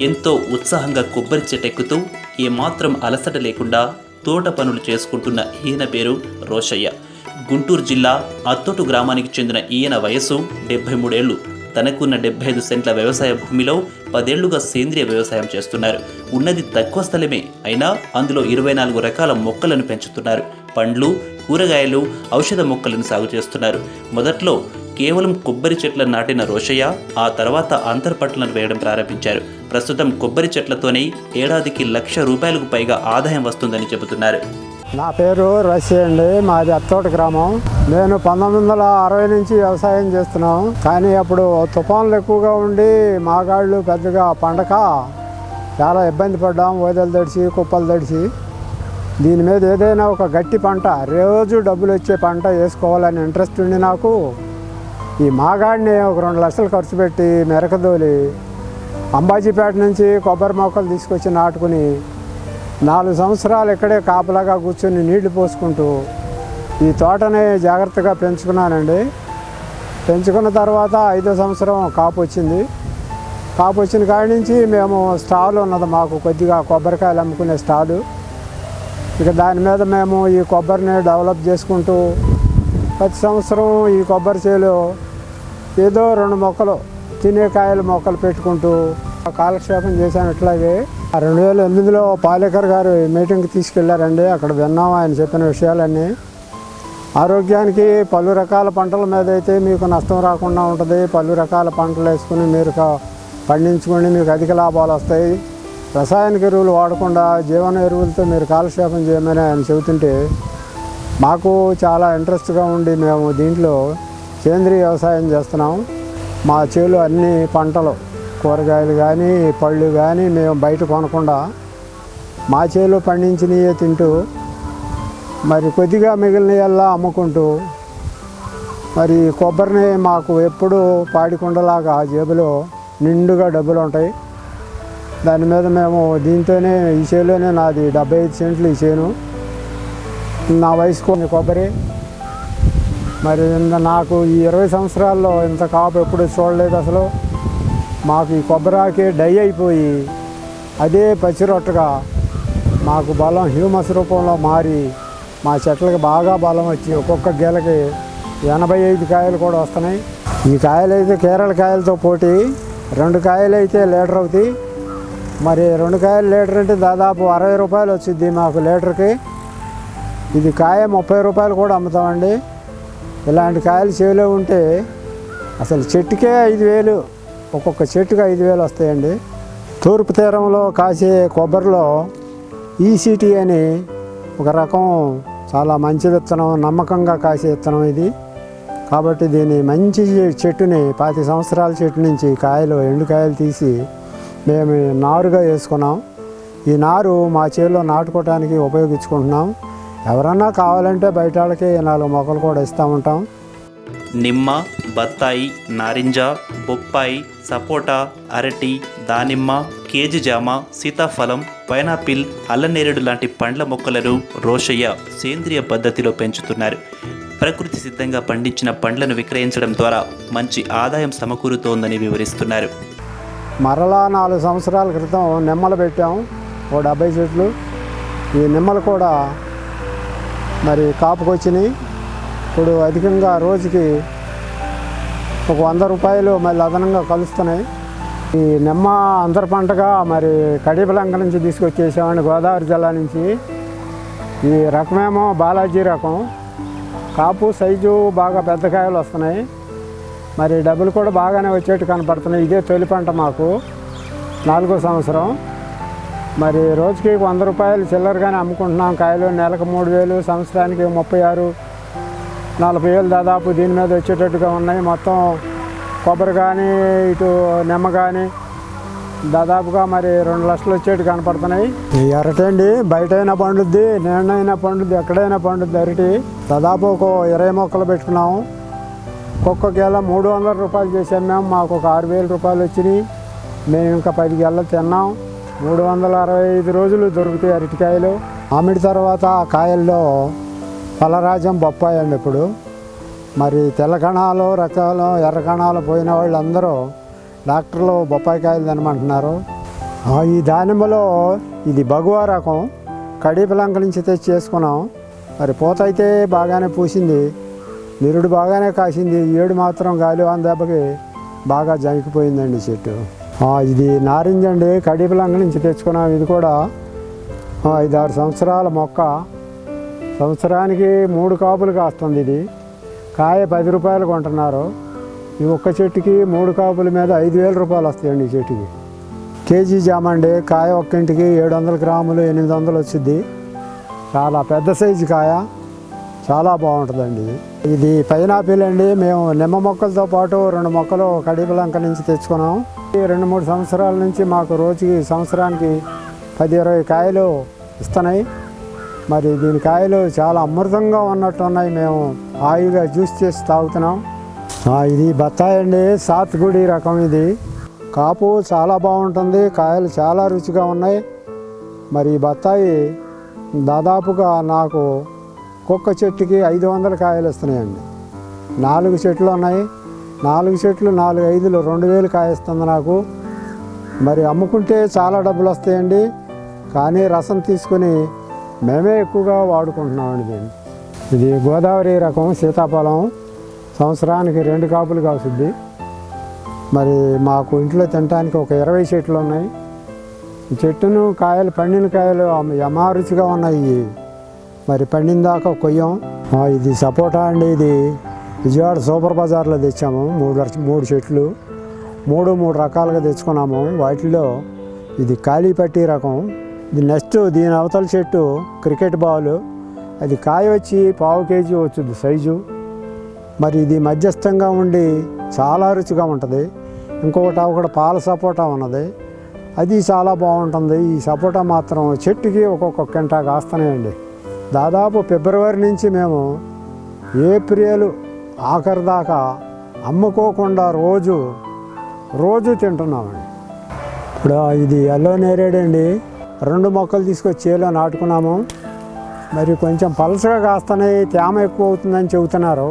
ఎంతో ఉత్సాహంగా కొబ్బరి చెట్టెక్కుతూ ఏమాత్రం అలసట లేకుండా తోట పనులు చేసుకుంటున్న ఈయన పేరు రోషయ్య. గుంటూరు జిల్లా అత్తోటు గ్రామానికి చెందిన ఈయన వయస్సు 73 ఏళ్లు. తనకున్న 75 సెంట్ల వ్యవసాయ భూమిలో 10 ఏళ్లుగా సేంద్రియ వ్యవసాయం చేస్తున్నారు. ఉన్నది తక్కువ స్థలమే అయినా అందులో 24 రకాల మొక్కలను పెంచుతున్నారు. పండ్లు, కూరగాయలు, ఔషధ మొక్కలను సాగు చేస్తున్నారు. మొదట్లో కేవలం కొబ్బరి చెట్లను నాటిన రోషయ్య ఆ తర్వాత అంతర్పట్లను వేయడం ప్రారంభించారు. ప్రస్తుతం కొబ్బరి చెట్లతోనే ఏడాదికి ₹1,00,000 పైగా ఆదాయం వస్తుందని చెబుతున్నారు. నా పేరు రోషయ్య అండి. మాది అత్తోట గ్రామం. నేను 1960 నుంచి వ్యవసాయం చేస్తున్నాం. కానీ అప్పుడు తుఫాన్లు ఎక్కువగా ఉండి మాగాళ్ళు పెద్దగా పండక చాలా ఇబ్బంది పడ్డాం. ఓదలు తడిసి కుప్పలు తడిసి దీని మీద ఏదైనా ఒక గట్టి పంట, రోజు డబ్బులు వచ్చే పంట వేసుకోవాలని ఇంట్రెస్ట్ ఉండి నాకు ఈ మాగాడిని ఒక 2 లక్షలు ఖర్చు పెట్టి మెరకదోలి అంబాజీపేట నుంచి కొబ్బరి మొక్కలు తీసుకొచ్చి నాటుకుని 4 సంవత్సరాలు ఇక్కడే కాపలాగా కూర్చొని నీళ్లు పోసుకుంటూ ఈ తోటని జాగ్రత్తగా పెంచుకున్నానండి. పెంచుకున్న తర్వాత 5వ సంవత్సరం కాపు వచ్చింది. కాపు వచ్చిన కాడి నుంచి మేము స్టాల్ ఉన్నది మాకు, కొద్దిగా కొబ్బరికాయలు అమ్ముకునే స్టాలు. ఇక దాని మీద మేము ఈ కొబ్బరిని డెవలప్ చేసుకుంటూ ప్రతి సంవత్సరం ఈ కొబ్బరి చేలో ఏదో 2 మొక్కలు, తినే కాయల మొక్కలు పెట్టుకుంటూ కాలక్షేపం చేశాను. ఇట్లాగే 2008లో పాలేకర్ గారు మీటింగ్కి తీసుకెళ్లారండి. అక్కడ విన్నాం ఆయన చెప్పిన విషయాలన్నీ. ఆరోగ్యానికి పలు రకాల పంటల మీద అయితే మీకు నష్టం రాకుండా ఉంటుంది. పలు రకాల పంటలు వేసుకుని మీరు పండించుకుని మీకు అధిక లాభాలు వస్తాయి. రసాయనిక ఎరువులు వాడకుండా జీవన ఎరువులతో మీరు కాలక్షేపం చేయమని ఆయన చెబుతుంటే మాకు చాలా ఇంట్రెస్ట్గా ఉండి మేము దీంట్లో సేంద్రీయ వ్యవసాయం చేస్తున్నాం. మా చేలు అన్ని పంటలు, కూరగాయలు కానీ పళ్ళు కానీ మేము బయట కొనకుండా మా చేలో పండించినవే తింటూ మరి కొద్దిగా మిగిలినవల్లా అమ్ముకుంటూ మరి కొబ్బరిని మాకు ఎప్పుడూ పాడికుండలాగా జేబులో నిండుగా డబ్బులు ఉంటాయి. దాని మీద మేము దీంతోనే ఈ చేలోనే నాది 75 సెంట్లు ఈ చేను. నా వయసుకు కొబ్బరి మరి నాకు ఈ 20 సంవత్సరాల్లో ఇంత కాపు ఎప్పుడు చూడలేదు అసలు. మాకు ఈ కొబ్బరాకే డై అయిపోయి అదే పచ్చిరొట్టగా మాకు బలం హ్యూమస్ రూపంలో మారి మా చెట్లకి బాగా బలం వచ్చి ఒక్కొక్క గెలకి 85 కాయలు కూడా వస్తున్నాయి. ఈ కాయలు అయితే కేరళ కాయలతో పోటీ. 2 కాయలు అయితే లీటర్ అవుతాయి. మరి 2 కాయలు లీటర్ అంటే దాదాపు ₹60 వచ్చింది మాకు లీటర్కి. ఇది కాయ ₹30 కూడా అమ్ముతామండి. ఇలాంటి కాయలు చేలో ఉంటే అసలు చెట్టుకే 5,000, ఒక్కొక్క చెట్టుకి 5,000 వస్తాయండి. తూర్పు తీరంలో కాసే కొబ్బరిలో ఈసీటీ అని ఒక రకం చాలా మంచి విత్తనం, నమ్మకంగా కాసే విత్తనం ఇది. కాబట్టి దీని మంచి చెట్టుని 25 సంవత్సరాల చెట్టు నుంచి కాయలు, ఎండుకాయలు తీసి మేము నారుగా వేసుకున్నాం. ఈ నారు మా చేలో నాటుకోవడానికి ఉపయోగించుకుంటున్నాం. ఎవరన్నా కావాలంటే బయట వాళ్ళకి 4 మొక్కలు కూడా ఇస్తూ ఉంటాం. నిమ్మ, బత్తాయి, నారింజ, బొప్పాయి, సపోటా, అరటి, దానిమ్మ, కేజీ జామ, సీతాఫలం, పైనాపిల్, అల్లనేరేడు లాంటి పండ్ల మొక్కలను రోషయ్య సేంద్రియ పద్ధతిలో పెంచుతున్నారు. ప్రకృతి సిద్ధంగా పండించిన పండ్లను విక్రయించడం ద్వారా మంచి ఆదాయం సమకూరుతోందని వివరిస్తున్నారు. మరలా 4 సంవత్సరాల క్రితం నిమ్మలు పెట్టాం, ఓ 70 చెట్లు. ఈ నిమ్మలు కూడా మరి కాపుకొచ్చినాయి. ఇప్పుడు అధికంగా రోజుకి ఒక ₹100 మళ్ళీ అదనంగా కలుస్తున్నాయి. ఈ నిమ్మ అంతర పంటగా మరి కడిపలంక నుంచి తీసుకొచ్చేసామండి, గోదావరి జిల్లా నుంచి. ఈ రకమేమో బాలాజీ రకం. కాపు సైజు బాగా పెద్ద కాయలు వస్తున్నాయి. మరి డబ్బులు కూడా బాగానే వచ్చేట్టు కనపడుతున్నాయి. ఇదే తొలి పంట మాకు, 4వ సంవత్సరం. మరి రోజుకి ₹100 చిల్లరగానే అమ్ముకుంటున్నాం. కాయలు నెలకు 3,000, సంవత్సరానికి 36, 40,000 దాదాపు దీని మీద వచ్చేటట్టుగా ఉన్నాయి. మొత్తం కొబ్బరి కానీ ఇటు నిమ్మ కానీ దాదాపుగా మరి 2 లక్షలు వచ్చేట్టు కనపడుతున్నాయి. ఈ అరటి అండి బయట అయినా పండుద్ది, నేనైనా పండుద్ది, ఎక్కడైనా పండుద్ది అరటి. దాదాపు ఒక 20 మొక్కలు పెట్టుకున్నాము. ఒక్కొక్క గెల ₹300 చేసి అమ్మాము. మాకు ఒక ₹6,000 వచ్చినాయి. మేము ఇంకా 10 గెలలు తిన్నాం. 365 రోజులు దొరుకుతాయి అరటికాయలు. మామిడి తర్వాత ఆ కాయల్లో ఫలరాజం బొప్పాయి అండి. ఇప్పుడు మరి తెల్ల కణాలు, రకాలు, ఎర్ర కణాలు పోయిన వాళ్ళందరూ డాక్టర్లు బొప్పాయి కాయలు తినమంటున్నారు. ఈ దానిమ్మలో ఇది బగువా రకం కడీపలంక నుంచి తెచ్చి చేసుకున్నాం. మరి పూత అయితే బాగానే పూసింది, నిరుడు బాగానే కాసింది. ఏడు మాత్రం గాలివాన దెబ్బకి బాగా జంకిపోయిందండి చెట్టు. ఇది నారింజ అండి, కడీపలంక నుంచి తెచ్చుకున్నాం. ఇది కూడా 5-6 సంవత్సరాల మొక్క. సంవత్సరానికి 3 కాపులు కాస్తుంది. ఇది కాయ 10 రూపాయలు కొంటున్నారు. ఈ ఒక్క చెట్టుకి 3 కాపుల మీద 5,000 రూపాయలు వస్తాయండి ఈ చెట్టుకి. కేజీ జామ అండి, కాయ ఒక్కింటికి 700 గ్రాములు 800 వచ్చింది. చాలా పెద్ద సైజు కాయ, చాలా బాగుంటుందండి. ఇది పైనాపిల్ అండి. మేము నిమ్మ మొక్కలతో పాటు 2 మొక్కలు కడీపలంక నుంచి తెచ్చుకున్నాం. 2-3 సంవత్సరాల నుంచి మాకు రోజుకి సంవత్సరానికి 10-20 కాయలు ఇస్తున్నాయి. మరి దీని కాయలు చాలా అమృతంగా ఉన్నట్టు ఉన్నాయి. మేము హాయిగా జ్యూస్ చేసి తాగుతున్నాం. ఇది బత్తాయి అండి, సాత్గుడి రకం. ఇది కాపు చాలా బాగుంటుంది, కాయలు చాలా రుచిగా ఉన్నాయి. మరి ఈ బత్తాయి దాదాపుగా నాకు ఒక్కొక్క చెట్టుకి 500 కాయలు ఇస్తున్నాయండి. 4 చెట్లు ఉన్నాయి. 4 చెట్లు 4-5 2,000 కాయ ఇస్తుంది నాకు. మరి అమ్ముకుంటే చాలా డబ్బులు వస్తాయండి, కానీ రసం తీసుకుని మేమే ఎక్కువగా వాడుకుంటున్నామండి దీన్ని. ఇది గోదావరి రకం సీతాఫలం, సంవత్సరానికి 2 కాపులు కాసుద్ది. మరి మాకు ఇంట్లో తినడానికి ఒక 20 చెట్లు ఉన్నాయి. ఈ చెట్టును కాయలు, పండిన కాయలు యమారుచిగా ఉన్నాయి. మరి పండిన దాకా కొయ్యం. ఇది సపోటా అండి. ఇది విజయవాడ సూపర్ బజార్లో తెచ్చాము. 3 చెట్లు 3 రకాలుగా తెచ్చుకున్నాము. వాటిలో ఇది కాళీపట్టి రకం. ఇది నెక్స్ట్ దీని అవతల చెట్టు క్రికెట్ బాల్. అది కాయ వచ్చి 1/4 కేజీ వచ్చింది సైజు. మరి ఇది మధ్యస్థంగా ఉండి చాలా రుచిగా ఉంటుంది. ఒకటి పాల సపోటా ఉన్నది, అది చాలా బాగుంటుంది. ఈ సపోటా మాత్రం చెట్టుకి ఒక్కొక్క కింట కాస్తున్నాయండి. దాదాపు ఫిబ్రవరి నుంచి మేము ఏప్రిల్ ఆఖరి దాకా అమ్ముకోకుండా రోజు తింటున్నామండి. ఇప్పుడు ఇది ఎల్లో నేరేడు అండి. 2 మొక్కలు తీసుకొచ్చి చేలో నాటుకున్నాము. మరి కొంచెం పలసగా కాస్తున్నాయి, తేమ ఎక్కువ అవుతుందని చెబుతున్నారు.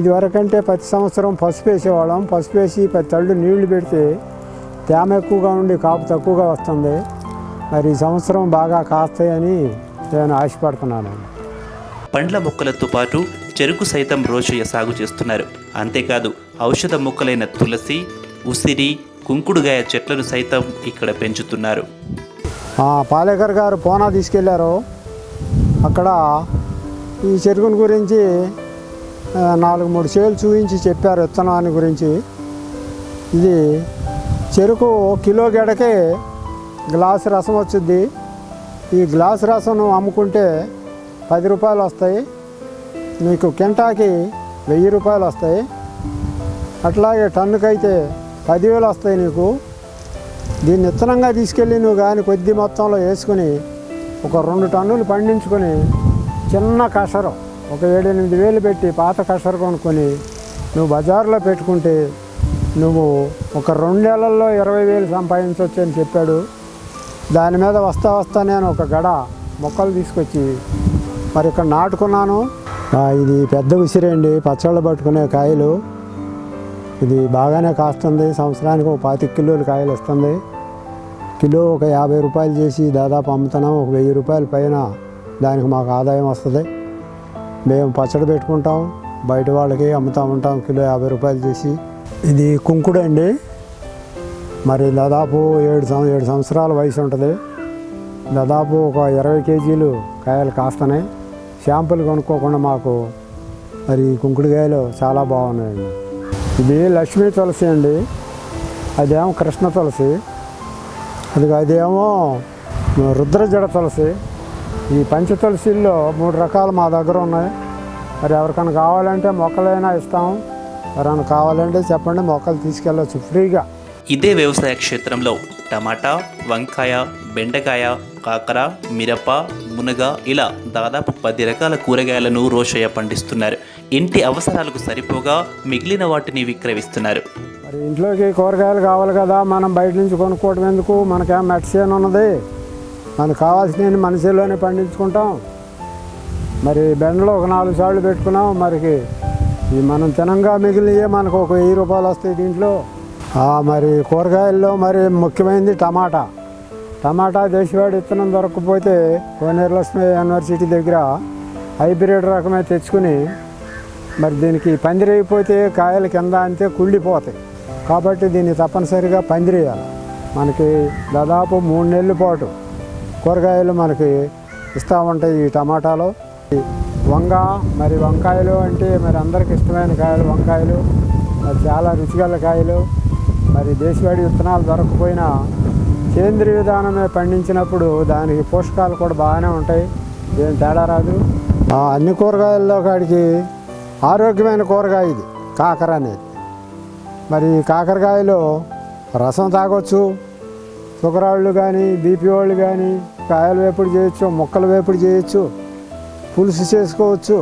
ఇదివరకంటే ప్రతి సంవత్సరం పసుపు వేసేవాళ్ళం. పసుపు వేసి 10 తళ్ళు నీళ్లు పెడితే తేమ ఎక్కువగా ఉండి కాపు తక్కువగా వస్తుంది. మరి ఈ సంవత్సరం బాగా కాస్తాయని నేను ఆశపడుతున్నాను. పండ్ల మొక్కలతో పాటు చెరుకు సైతం రోషయ్య సాగు చేస్తున్నారు. అంతేకాదు ఔషధ మొక్కలైన తులసి, ఉసిరి, కుంకుడుగాయ చెట్లను సైతం ఇక్కడ పెంచుతున్నారు. పాలేకర్ గారు పోనా తీసుకెళ్లారు. అక్కడ ఈ చెరుకుని గురించి 4-3 చేలు చూపించి చెప్పారు విత్తనాన్ని గురించి. ఇది చెరుకు కిలో గెడకే గ్లాసు రసం వచ్చింది. ఈ గ్లాసు రసం అమ్ముకుంటే 10 రూపాయలు వస్తాయి, నీకు కింటాకి 1000 రూపాయలు వస్తాయి. అట్లాగే టన్నుకైతే 10,000 వస్తాయి నీకు. దీన్ని విత్తనంగా తీసుకెళ్ళి నువ్వు కానీ కొద్ది మొత్తంలో వేసుకుని ఒక 2 టన్నులు పండించుకొని చిన్న కషరు ఒక 7-8 వేలు పెట్టి పాత కషరు కొనుక్కొని నువ్వు బజార్లో పెట్టుకుంటే నువ్వు ఒక 2 నెలల్లో 20,000 సంపాదించవచ్చు అని చెప్పాడు. దాని మీద వస్తా నేను ఒక గడ మొక్కలు తీసుకొచ్చి మరి ఇక్కడ నాటుకున్నాను. ఇది పెద్ద ఉసిరండి, పచ్చళ్ళు పట్టుకునే కాయలు. ఇది బాగానే కాస్తుంది. సంవత్సరానికి ఒక 25 కిలోలు కాయలు ఇస్తుంది. కిలో ఒక 50 రూపాయలు చేసి దాదాపు అమ్ముతున్నాం. ఒక 1000 రూపాయల పైన దానికి మాకు ఆదాయం వస్తుంది. మేము పచ్చడి పెట్టుకుంటాం, బయట వాళ్ళకి అమ్ముతూ ఉంటాం కిలో 50 రూపాయలు చేసి. ఇది కుంకుడు అండి. మరి దాదాపు 7 సంవత్సరాల వయసు ఉంటుంది. దాదాపు ఒక 20 కేజీలు కాయలు కాస్తున్నాయి. షాంపులు కొనుక్కోకుండా మాకు మరి కుంకుడుకాయలు చాలా బాగున్నాయండి. ఇది లక్ష్మీ తులసి అండి, అదేమో కృష్ణ తులసి, అదేమో రుద్రజడ తులసి. ఈ పంచ తులసిల్లో 3 రకాలు మా దగ్గర ఉన్నాయి. మరి ఎవరికైనా కావాలంటే మొక్కలైనా ఇస్తాం. ఎవరైనా కావాలంటే చెప్పండి, మొక్కలు తీసుకెళ్ళవచ్చు ఫ్రీగా. ఇదే వ్యవసాయ క్షేత్రంలో టమాటా, వంకాయ, బెండకాయ, కాకర, మిరప, మునగ ఇలా దాదాపు 10 రకాల కూరగాయలను రోషయ్య పండిస్తున్నారు. ఇంటి అవసరాలకు సరిపోగా మిగిలిన వాటిని విక్రయిస్తున్నారు. మరి ఇంట్లోకి కూరగాయలు కావాలి కదా, మనం బయట నుంచి కొనుక్కోవడం ఎందుకు? మనకేం మెట్సేన్ ఉన్నది, మనకు కావాల్సినవి మన చేలోనే పండించుకుంటాం. మరి బెండలో ఒక 4 సార్లు పెట్టుకున్నాం. మరికి ఈ మనం తినంగా మిగిలినవే మనకు ఒక 1000 రూపాయలు వస్తాయి దీంట్లో. మరి కూరగాయల్లో మరి ముఖ్యమైనది టమాటా. టమాటా దేశవాళీ విత్తనం దొరకకపోతే కోనేరులక్ష్మి యూనివర్సిటీ దగ్గర హైబ్రిడ్ రకమే తెచ్చుకుని మరి దీనికి పందిరైపోతే కాయలు కింద అంతే కుళ్ళిపోతాయి. కాబట్టి దీన్ని తప్పనిసరిగా పందిరేయాలి. మనకి దాదాపు 3 నెలల పాటు కూరగాయలు మనకి ఇస్తూ ఉంటాయి ఈ టమాటాలో. మరి వంకాయలు అంటే మరి అందరికి ఇష్టమైన కాయలు వంకాయలు, మరి చాలా రుచిగల కాయలు. మరి దేశవాళీ విత్తనాలు దొరకకపోయినా సేంద్రియ విధానమే పండించినప్పుడు దానికి పోషకాలు కూడా బాగానే ఉంటాయి, ఏం తేడా రాదు. అన్ని కూరగాయల్లో కాడికి ఆరోగ్యమైన కూరగాయ ఇది కాకర అనేది. మరి కాకరకాయలో రసం తాగొచ్చు, షుగర్ వాళ్ళు కానీ బీపీ వాళ్ళు కానీ కాయలు వేపుడు చేయొచ్చు, ముక్కలు వేపుడు చేయొచ్చు, పులుసు చేసుకోవచ్చు.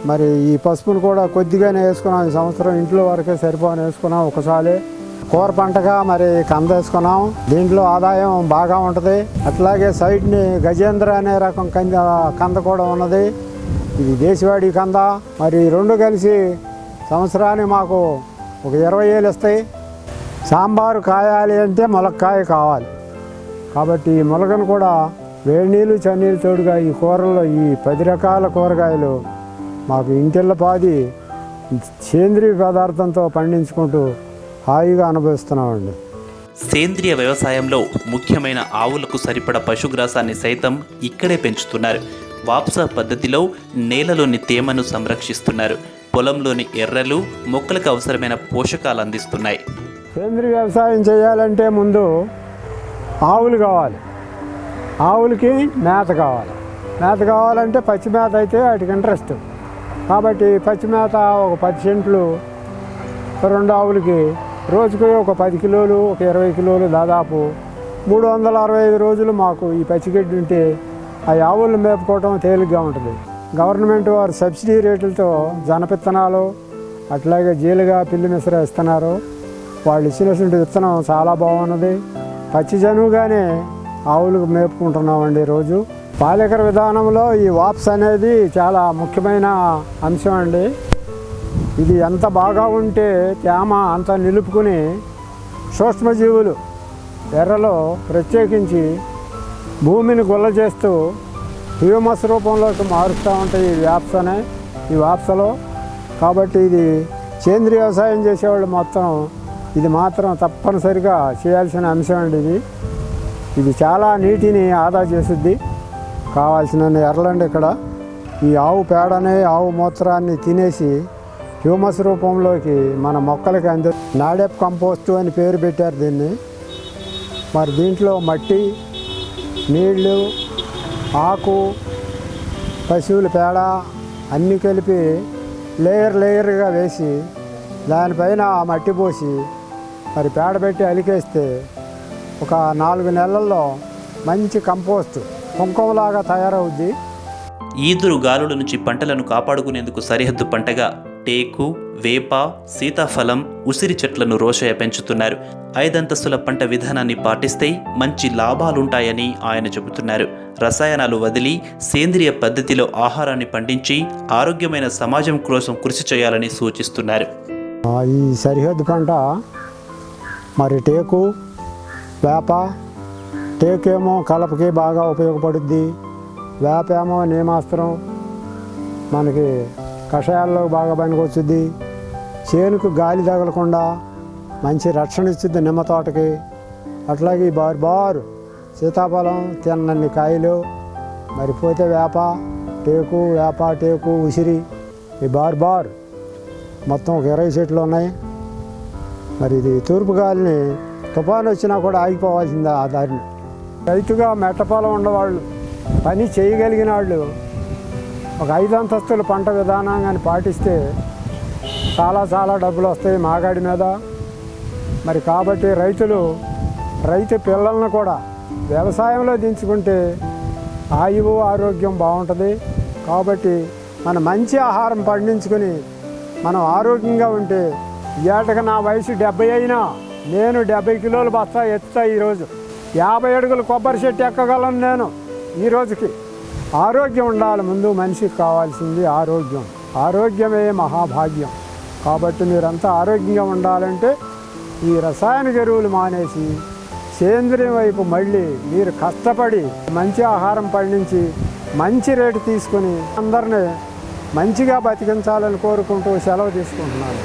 మరి ఈ పసుపును కూడా కొద్దిగానే వేసుకున్నాం, ఈ సంవత్సరం ఇంట్లో వరకే సరిపోని వేసుకున్నాం ఒకసారి. కూర పంటగా మరి కంద వేసుకున్నాం, దీంట్లో ఆదాయం బాగా ఉంటుంది. అట్లాగే సైడ్ని గజేంద్ర అనే రకం కంద కూడా ఉన్నది, ఇది దేశవాళీ కంద. మరి 2 కలిసి సంవత్సరానికి మాకు ఒక 20,000 ఇస్తాయి. సాంబారు కాయాలి అంటే ములక్కాయ కావాలి, కాబట్టి ఈ ములగను కూడా వేడి నీళ్ళు చన్నీళ్ళు తోడుగా ఈ కూరల్లో ఈ 10 రకాల కూరగాయలు మాకు ఇంటిళ్ళ పాది సేంద్రియ పదార్థంతో పండించుకుంటూ హాయిగా అనుభవిస్తున్నామండి. సేంద్రియ వ్యవసాయంలో ముఖ్యమైన ఆవులకు సరిపడ పశుగ్రాసాన్ని సైతం ఇక్కడే పెంచుతున్నారు. వాప్సా పద్ధతిలో నేలలోని తేమను సంరక్షిస్తున్నారు. పొలంలోని ఎర్రలు మొక్కలకు అవసరమైన పోషకాలు అందిస్తున్నాయి. సేంద్రియ వ్యవసాయం చేయాలంటే ముందు ఆవులు కావాలి, ఆవులకి మేత కావాలి. మేత కావాలంటే పచ్చి మేత అయితే వాటికి ఇంట్రెస్ట్. కాబట్టి పచ్చి మేత ఒక 10 సెంట్లు 2 ఆవులకి రోజుకి ఒక 10 కిలోలు, ఒక 20 కిలోలు, దాదాపు 365 రోజులు మాకు ఈ పచ్చిగడ్డి ఉంటే ఆ ఆవులను మేపుకోవటం తేలిగ్గా ఉంటుంది. గవర్నమెంట్ వారు సబ్సిడీ రేట్లతో జనపిత్తనాలు అట్లాగే జీలుగా పిల్లి మిశ్ర ఇస్తున్నారు. వాళ్ళు ఇచ్చినటువంటి విత్తనం చాలా బాగున్నది. పచ్చి జనువుగానే ఆవులకు మేపుకుంటున్నామండి రోజు. పాలేకర విధానంలో ఈ వాప్స్ అనేది చాలా ముఖ్యమైన అంశం అండి. ఇది ఎంత బాగా ఉంటే తేమ అంత నిలుపుకుని సూక్ష్మజీవులు ఎర్రలో ప్రత్యేకించి భూమిని గుల్ల చేస్తూ హ్యూమస్ రూపంలోకి మారుస్తూ ఉంటాయి ఈ వాప్సలో. కాబట్టి ఇది సేంద్రియ వ్యవసాయం చేసేవాళ్ళు మొత్తం ఇది మాత్రం తప్పనిసరిగా చేయాల్సిన అంశం అండి. ఇది చాలా నీటిని ఆదా చేస్తుంది. కావాల్సిన ఎర్రలండి ఇక్కడ ఈ ఆవు పేడనే ఆవు మూత్రాన్ని తినేసి హ్యూమస్ రూపంలోకి మన మొక్కలకి నాడెప్ కంపోస్ట్ అని పేరు పెట్టారు దీన్ని. మరి దీంట్లో మట్టి, నీళ్ళు, ఆకు, పశువుల పేడ అన్నీ కలిపి లేయర్గా వేసి దానిపైన మట్టి పోసి మరి పేడ పెట్టి అలికేస్తే ఒక 4 నెలల్లో మంచి కంపోస్ట్ కుంకుమలాగా తయారవుద్ది. ఈదురు గాలుల నుంచి పంటలను కాపాడుకునేందుకు సరిహద్దు పంటగా టేకు, వేప, సీతాఫలం, ఉసిరి చెట్లను రోషయ్య పెంచుతున్నారు. 5 అంతస్తుల పంట విధానాన్ని పాటిస్తే మంచి లాభాలుంటాయని ఆయన చెబుతున్నారు. రసాయనాలు వదిలి సేంద్రియ పద్ధతిలో ఆహారాన్ని పండించి ఆరోగ్యమైన సమాజం కోసం కృషి చేయాలని సూచిస్తున్నారు. ఈ సరిహద్దు పంట మరి టేకు, వేప. టేకేమో కలపకి బాగా ఉపయోగపడుద్ది, వేప ఏమో నేమాస్త్రం మనకి కషాయాల్లో బాగా పనికొచ్చుద్ది. చేనుకు గాలి తగలకుండా మంచి రక్షణ ఇస్తుంది నిమ్మ తోటకి. అట్లాగే బారు సీతాఫలం తిన్నన్ని కాయలు. మరి పోతే వేప టేకు ఉసిరి ఈ బార్ మొత్తం ఒక 20 చెట్లు ఉన్నాయి. మరి ఇది తూర్పు గాలిని తుఫాను వచ్చినా కూడా ఆగిపోవాల్సిందే ఆ దారిని. రైతుగా మెట్టపాలం ఉన్నవాళ్ళు, పని చేయగలిగిన వాళ్ళు ఒక 5 అంతస్తుల పంట విధానాన్ని పాటిస్తే చాలా డబ్బులు వస్తాయి మాగాడి మీద. మరి కాబట్టి రైతు పిల్లలను కూడా వ్యవసాయంలో దించుకుంటే ఆయువు ఆరోగ్యం బాగుంటుంది. కాబట్టి మన మంచి ఆహారం పండించుకొని మనం ఆరోగ్యంగా ఉంటే ఏటగా నా వయసు 70 అయినా నేను 70 కిలోలు బస్తా ఎత్తుతా. ఈరోజు 50 అడుగుల కొబ్బరి చెట్టు ఎక్కగలను నేను ఈ రోజుకి. ఆరోగ్యం ఉండాలి, ముందు మనిషికి కావాల్సింది ఆరోగ్యమే మహాభాగ్యం. కాబట్టి మీరంతా ఆరోగ్యంగా ఉండాలంటే ఈ రసాయనిక ఎరువులు మానేసి సేంద్రియం వైపు మళ్ళీ మీరు కష్టపడి మంచి ఆహారం పండించి మంచి రేటు తీసుకుని అందరినీ మంచిగా బతికించాలని కోరుకుంటూ సెలవు తీసుకుంటున్నాను.